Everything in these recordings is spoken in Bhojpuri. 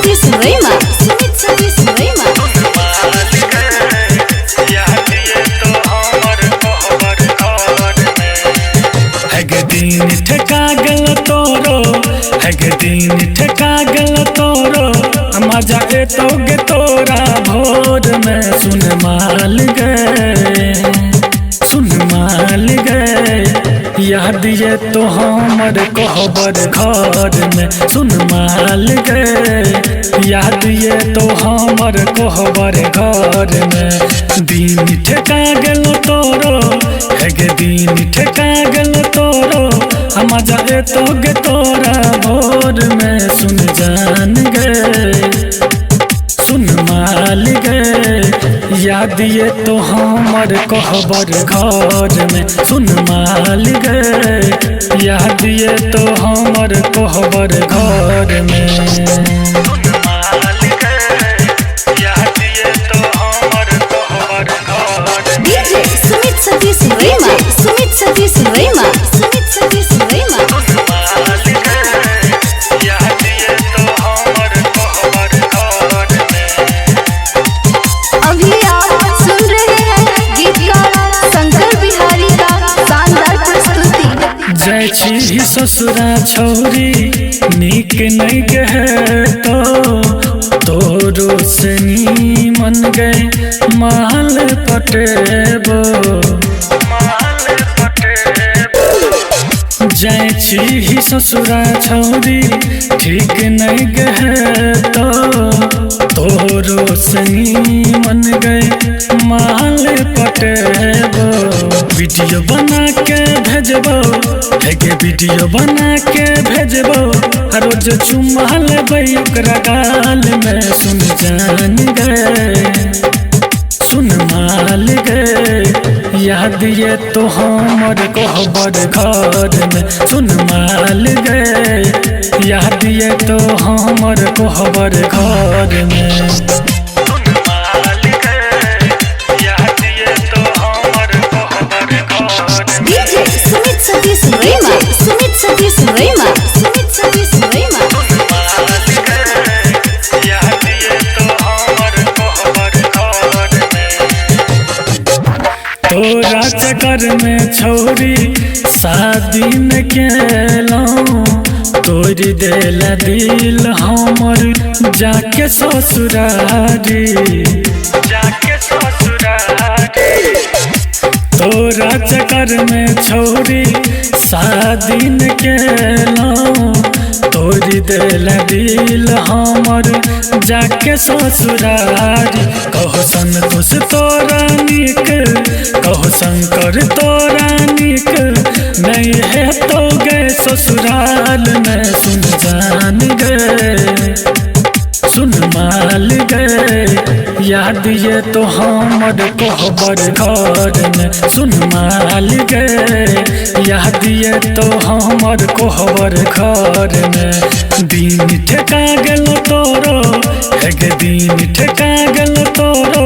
Sadiq Sulaiman, Sumit Sadiq Sulaiman। दिन ठेका गल तोरो दिन ठेका गल तोरो मजा एतोगे तोरा भोर में। सुन माल गए याद ये तो हमर कहबर घर में। सुन माल गए याद ये तो हमर कहबर घर में। दिन ठेका गल तोरो दिन ठेका गल तोरो मजा एतोगे तोरा भोर में। सुन जान गए सुन माल गए याद ये तो हमर कहबर घर में। सुन माल गए याद ये तो हमर कहबर घर में। DJ Sumit Sadiq Sulaiman, Sumit Sadiq Sulaiman, Sumit Sadiq Sulaiman। अभी आप सुन रहे हैं गीतकार शंकर बिहारी का शानदार प्रस्तुति। जय छी ससुरा छौरी नीक नहीं गए तोरो से मन गए माल पटेबो। जय छी ससुरा छौरी ठीक नहीं गए तोरो से मन गए माल पटेबो। वीडियो बना के भेजबो वीडियो बना के भेजबो रोज चुमा लेबै ओकरा गाल में। सुन जान गए सुन माल गए याद ये तो हमर कहबर घर में। सुन माल गए याद ये तो हमर कहबर घर में। DJ Sumit Sadiq Sulaiman, Sumit Sadiq Sulaiman, Sumit Sadiq Sulaiman। तोरा चक्कर में छौरी शादी न केलौं तोड़ देला दिल हमर जाके ससुरारी। तोरा चक्कर में छौरी शादी न केलौं तोड़ देला दिल हमर जाके ससुरारी। कहो संतोष तोरा निक कहो शंकर तोरा निक नहीं है तो गए ससुराल में। सुन जान गए सुन माल गए याद ये तो हमर कहबर घर में। सुन माल गए याद ये तो हमर कहबर घर में। दिन ठेका गल तोरो दिन ठेका गल तोरो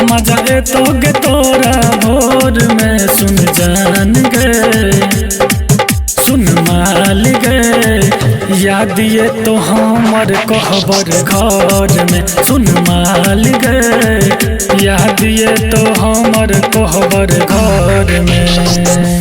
मजा एतोगे तोरा भोर में। सुन जान गए सुन माल गए याद ये तो हमर कहबर घर में। सुन माल गए याद ये तो हमर कहबर घर में।